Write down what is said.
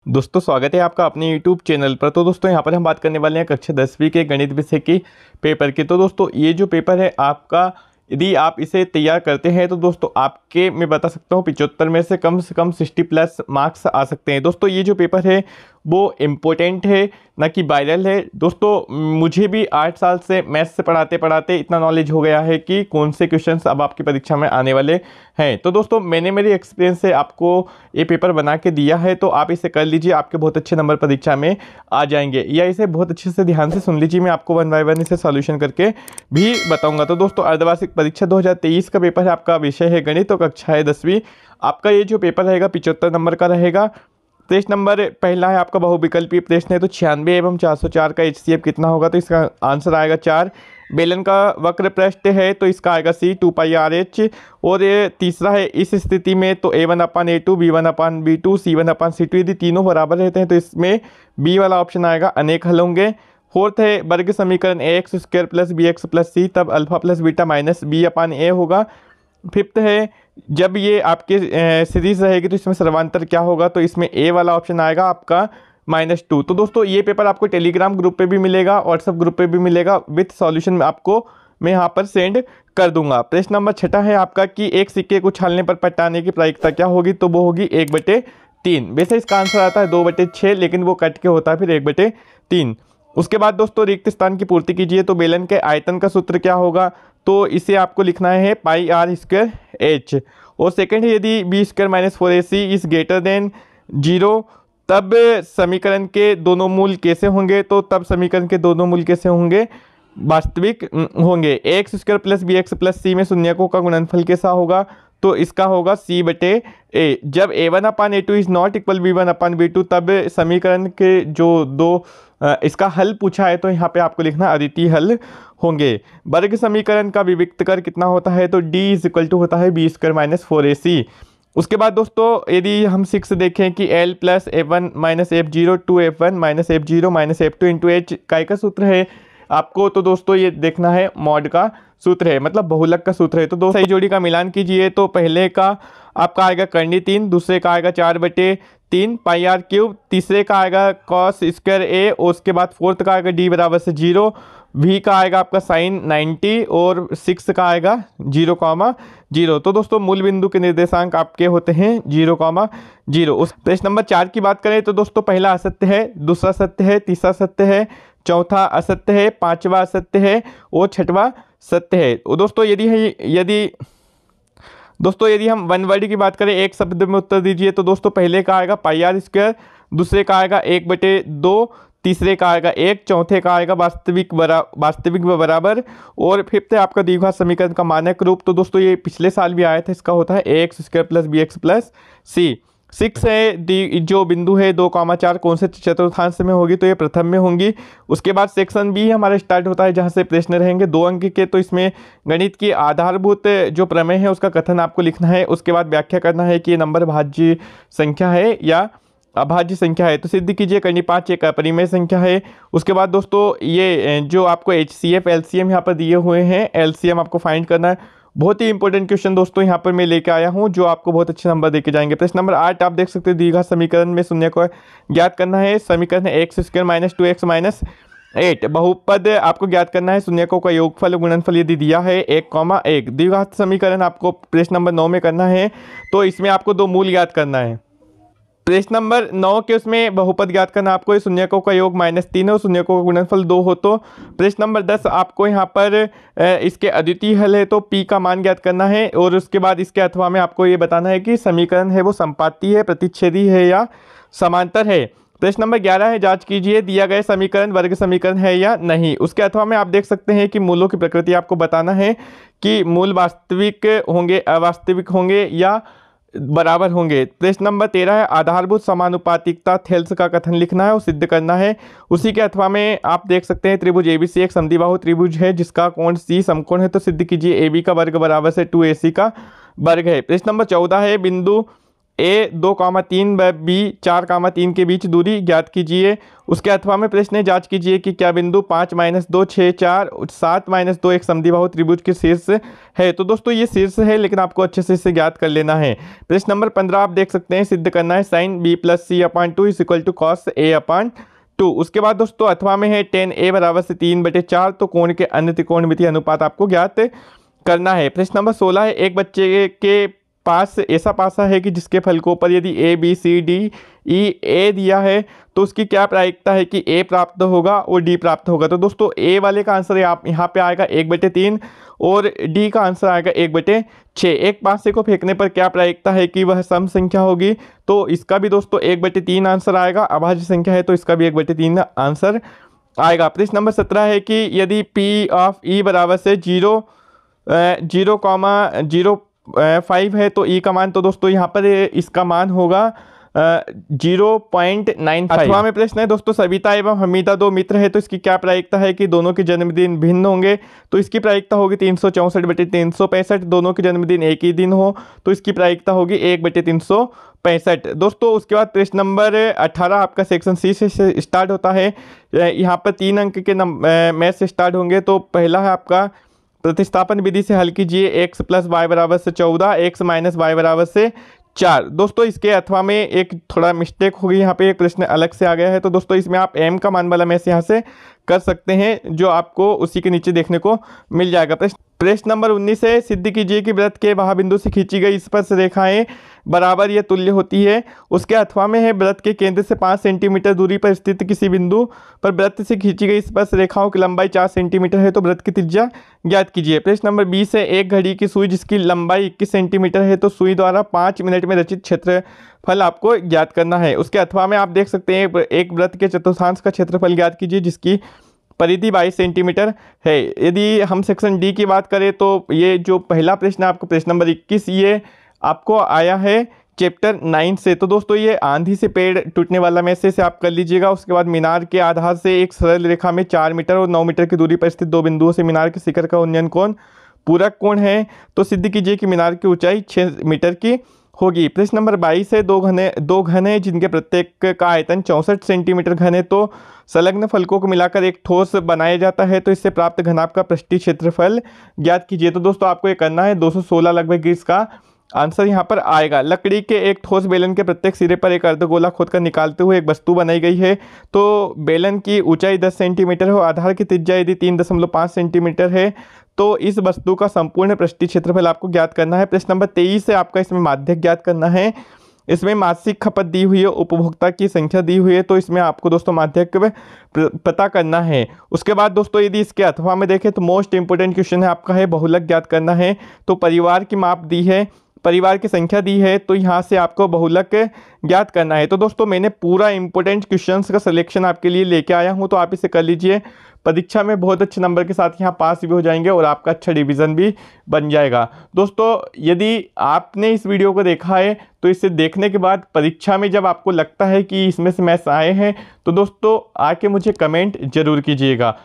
दोस्तों स्वागत है आपका अपने YouTube चैनल पर। तो दोस्तों यहाँ पर हम बात करने वाले हैं कक्षा 10वीं के गणित विषय की पेपर की। तो दोस्तों ये जो पेपर है आपका, यदि आप इसे तैयार करते हैं तो दोस्तों आपके मैं बता सकता हूँ 75 में से कम 60+ मार्क्स आ सकते हैं। दोस्तों ये जो पेपर है वो इम्पोर्टेंट है, ना कि वायरल है। दोस्तों मुझे भी 8 साल से मैथ्स से पढ़ाते पढ़ाते इतना नॉलेज हो गया है कि कौन से क्वेश्चंस अब आपकी परीक्षा में आने वाले हैं। तो दोस्तों मैंने मेरे एक्सपीरियंस से आपको ये पेपर बना के दिया है, तो आप इसे कर लीजिए, आपके बहुत अच्छे नंबर परीक्षा में आ जाएंगे। या इसे बहुत अच्छे से ध्यान से सुन लीजिए, मैं आपको 1 बाय 1 इसे सॉल्यूशन करके भी बताऊंगा। तो दोस्तों अर्धवार्षिक परीक्षा 2023 का पेपर है, आपका विषय है गणित और कक्षा है 10वीं। आपका ये जो पेपर रहेगा 75 नंबर का रहेगा। प्रश्न नंबर पहला है आपका बहुविकल्पीय प्रश्न है, तो 96 एवं 404 का HCF कितना होगा, तो इसका आंसर आएगा 4। बेलन का वक्र पृष्ठ है तो इसका आएगा C 2πRH। और ये तीसरा है इस स्थिति में तो A1/A2 B1/B2 C1/C2 यदि तीनों बराबर रहते हैं तो इसमें B वाला ऑप्शन आएगा, अनेक हल होंगे। फोर्थ है वर्ग समीकरण AX² + BX + C तब अल्फा + बीटा - B/A होगा। फिफ्थ है जब ये आपके सीरीज रहेगी तो इसमें सर्वांतर क्या होगा, तो इसमें A वाला ऑप्शन आएगा आपका -2। तो दोस्तों ये पेपर आपको टेलीग्राम ग्रुप पे भी मिलेगा, व्हाट्सएप ग्रुप पे भी मिलेगा, विथ सॉल्यूशन आपको मैं यहाँ पर सेंड कर दूंगा। प्रश्न नंबर 6 है आपका कि एक सिक्के को छालने पर पलटाने की प्रायिकता क्या होगी, तो वो होगी 1/3। वैसे इसका आंसर आता है 2/6, लेकिन वो कट के होता है फिर 1/3। उसके बाद दोस्तों रिक्त स्थान की पूर्ति कीजिए, तो बेलन के आयतन का सूत्र क्या होगा, तो इसे आपको लिखना है πr²h। और सेकंड है यदि b² - 4ac is greater than 0 तब समीकरण के दोनों मूल कैसे होंगे, तो तब समीकरण के दोनों मूल कैसे होंगे, वास्तविक होंगे। ax² + bx + c में शून्यकों का गुणनफल कैसा होगा, तो इसका होगा c/a। जब a1/a2 is not equal b1/b2 तब समीकरण के जो दो इसका हल पूछा है तो यहाँ पे आपको लिखना अद्वितीय हल होंगे। वर्ग समीकरण का विविक्त कर कितना होता है, तो d = होता है b² - 4ac। उसके बाद दोस्तों यदि हम 6 देखें कि L + f1 - f0 2f1 - f0 - f2 × h का सूत्र है आपको, तो दोस्तों ये देखना है मॉड का सूत्र है, मतलब बहुलक का सूत्र है। तो दो सही जोड़ी का मिलान कीजिए, तो पहले का आपका आएगा कर्णी 3, दूसरे का आएगा 4/3 πr³, तीसरे का आएगा cos²a और उसके बाद फोर्थ का आएगा d = 0, v का आएगा आपका sin 90 और 6 का आएगा 0,0। तो दोस्तों मूल बिंदु के निर्देशांक आपके होते हैं 0,0। उस प्रश्न नंबर 4 की बात करें तो दोस्तों पहला असत्य है, दूसरा सत्य है, तीसरा सत्य है, चौथा असत्य है, पांचवा असत्य है और छठवां सत्य है। दोस्तों यदि हम वन वर्ड की बात करें, एक शब्द में उत्तर दीजिए, तो दोस्तों पहले का आएगा πr², दूसरे का आएगा 1/2, तीसरे का आएगा 1, चौथे का आएगा वास्तविक व बराबर, और फिफ्थ है आपका द्विघात समीकरण का मानक रूप। तो दोस्तों ये पिछले साल भी आया था, इसका होता है ax² + bx + c। 6 है जो बिंदु है 2,4 कौन से चतुर्थांश में होगी, तो ये प्रथम में होंगी। उसके बाद सेक्शन बी हमारा स्टार्ट होता है जहाँ से प्रश्न रहेंगे 2 अंक के, तो इसमें गणित की आधारभूत जो प्रमेय है उसका कथन आपको लिखना है। उसके बाद व्याख्या करना है कि ये नंबर भाज्य संख्या है या अभाज्य संख्या है, तो सिद्ध कीजिए। करनी 5 एक अपरिमेय संख्या है। उसके बाद दोस्तों ये जो आपको HCF LCM यहाँ पर दिए हुए हैं, LCM आपको फाइंड करना है। बहुत ही इंपॉर्टेंट क्वेश्चन दोस्तों यहाँ पर मैं लेके आया हूँ जो आपको बहुत अच्छे नंबर देके जाएंगे। प्रश्न नंबर 8 आप देख सकते हैं, द्विघात समीकरण में शून्य को ज्ञात करना है। समीकरण है x² - 2x - 8। बहुपद आपको ज्ञात करना है, शून्यकों का योगफल गुणनफल यदि दिया है 1,1। द्विघात समीकरण आपको प्रश्न नंबर 9 में करना है, तो इसमें आपको 2 मूल ज्ञात करना है। प्रश्न नंबर 9 के उसमें बहुपद ज्ञात करना आपको, शून्यकों का योग -3 और शून्यकों का गुणनफल 2 हो। तो प्रश्न नंबर 10 आपको यहाँ पर इसके अद्वितीय हल है तो p का मान ज्ञात करना है, और उसके बाद इसके अथवा में आपको ये बताना है कि समीकरण है वो संपाती है, प्रतिच्छेदी है या समांतर है। प्रश्न नंबर 11 है जांच कीजिए दिया गया समीकरण वर्ग समीकरण है या नहीं। उसके अथवा में आप देख सकते हैं कि मूलों की प्रकृति आपको बताना है कि मूल वास्तविक होंगे, अवास्तविक होंगे या बराबर होंगे। प्रश्न नंबर 13 है आधारभूत समानुपातिकता थेल्स का कथन लिखना है और सिद्ध करना है। उसी के अथवा में आप देख सकते हैं त्रिभुज ABC एक समद्विबाहु त्रिभुज है जिसका कोण C समकोण है, तो सिद्ध कीजिए AB का वर्ग = 2AC का वर्ग है। प्रश्न नंबर 14 है बिंदु ए 2,3 व बी 4,3 के बीच दूरी ज्ञात कीजिए। उसके अथवा में प्रश्न है, जांच कीजिए कि क्या बिंदु 5 - 2 6 4 7 - 2 एक समद्विबाहु त्रिभुज के शीर्ष है। तो दोस्तों ये शीर्ष है, लेकिन आपको अच्छे से इसे ज्ञात कर लेना है। प्रश्न नंबर 15 आप देख सकते हैं, सिद्ध करना है sin b + c/2 = cos a/2। उसके बाद दोस्तों अथवा में है tan a = 3/4, तो कोण के अन्य त्रिकोणमितीय अनुपात आपको ज्ञात करना है। प्रश्न नंबर 16 है, एक बच्चे के पास ऐसा पासा है कि जिसके फलकों पर यदि A B C D E ए दिया है तो उसकी क्या प्रायिकता है कि ए प्राप्त होगा और डी प्राप्त होगा। तो दोस्तों ए वाले का आंसर आप यहाँ पे आएगा 1/3 और डी का आंसर आएगा 1/6। एक पासे को फेंकने पर क्या प्रायिकता है कि वह सम संख्या होगी, तो इसका भी दोस्तों 1/3 आंसर आएगा। अभाज्य संख्या है तो इसका भी 1/3 आंसर आएगा। प्रश्न नंबर 17 है कि यदि पी ऑफ ई बराबर से 0,05 है तो ई का मान, तो दोस्तों यहाँ पर इसका मान होगा 0.95। अथवा में प्रश्न है दोस्तों, सविता एवं हमीदा दो मित्र है तो इसकी क्या प्रायिकता है कि दोनों के जन्मदिन भिन्न होंगे। तो इसकी प्रायिकता होगी 364/365। दोनों के जन्मदिन एक ही दिन हो तो इसकी प्रायिकता होगी 1/365। दोस्तों उसके बाद प्रश्न नंबर 18 आपका सेक्शन सी से स्टार्ट होता है। यहाँ पर 3 अंक के मैथ से स्टार्ट होंगे। तो पहला है आपका प्रतिस्थापन विधि से हल कीजिए, x + y = 14, x - y = 4। दोस्तों इसके अथवा में एक थोड़ा मिस्टेक होगी, यहाँ पे एक प्रश्न अलग से आ गया है। तो दोस्तों इसमें आप m का मान वाला मैथ यहाँ से कर सकते हैं, जो आपको उसी के नीचे देखने को मिल जाएगा। प्रश्न नंबर 19 है, सिद्ध कीजिए कि वृत्त के महाबिंदु से खींची गई स्पर्श रेखाएं बराबर या तुल्य होती है। उसके अथवा में है, वृत्त के केंद्र से 5 सेंटीमीटर दूरी पर स्थित किसी बिंदु पर वृत्त से खींची गई स्पर्श रेखाओं की लंबाई 4 सेंटीमीटर है तो वृत्त की त्रिज्या ज्ञात कीजिए। प्रश्न नंबर 20 है, एक घड़ी की सुई जिसकी लंबाई 21 सेंटीमीटर है तो सुई द्वारा 5 मिनट में रचित क्षेत्रफल आपको ज्ञात करना है। उसके अथवा में आप देख सकते हैं, एक वृत्त के चतुर्थांश का क्षेत्रफल ज्ञात कीजिए जिसकी परिधि 22 सेंटीमीटर है। यदि हम सेक्शन डी की बात करें तो ये जो पहला प्रश्न है आपको प्रश्न नंबर 21, ये आपको आया है चैप्टर 9 से। तो दोस्तों ये आंधी से पेड़ टूटने वाला मैसेज से आप कर लीजिएगा। उसके बाद मीनार के आधार से एक सरल रेखा में 4 मीटर और 9 मीटर की दूरी पर स्थित दो बिंदुओं से मीनार के शिखर का उन्नयन कोण पूरक कोण है। तो सिद्ध कीजिए कि मीनार की ऊंचाई 6 मीटर की होगी। प्रश्न नंबर 22 है, दो घन है जिनके प्रत्येक का आयतन 64 सेंटीमीटर घन है तो संलग्न फलकों को मिलाकर एक ठोस बनाया जाता है तो इससे प्राप्त घनाभ का पृष्ठीय क्षेत्रफल ज्ञात कीजिए। तो दोस्तों आपको ये करना है, 216 लगभग इसका आंसर यहाँ पर आएगा। लकड़ी के एक ठोस बेलन के प्रत्येक सिरे पर एक अर्धगोला खोदकर निकालते हुए एक वस्तु बनाई गई है। तो बेलन की ऊंचाई 10 सेंटीमीटर है और आधार की त्रिज्या यदि 3.5 सेंटीमीटर है तो इस वस्तु का संपूर्ण पृष्ठीय क्षेत्रफल आपको ज्ञात करना है। प्रश्न नंबर 23 है आपका, इसमें माध्यक ज्ञात करना है। इसमें मासिक खपत दी हुई है, उपभोक्ता की संख्या दी हुई है, तो इसमें आपको दोस्तों माध्यक पता करना है। उसके बाद दोस्तों यदि इसके अथवा में देखें तो मोस्ट इंपोर्टेंट क्वेश्चन है आपका है बहुलक ज्ञात करना है। तो परिवार की माप दी है, परिवार की संख्या दी है, तो यहाँ से आपको बहुलक ज्ञात करना है। तो दोस्तों मैंने पूरा इंपॉर्टेंट क्वेश्चंस का सिलेक्शन आपके लिए लेके आया हूँ, तो आप इसे कर लीजिए। परीक्षा में बहुत अच्छे नंबर के साथ यहाँ पास भी हो जाएंगे और आपका अच्छा डिवीज़न भी बन जाएगा। दोस्तों यदि आपने इस वीडियो को देखा है तो इसे देखने के बाद परीक्षा में जब आपको लगता है कि इसमें से मैथ्स आए हैं तो दोस्तों आके मुझे कमेंट जरूर कीजिएगा।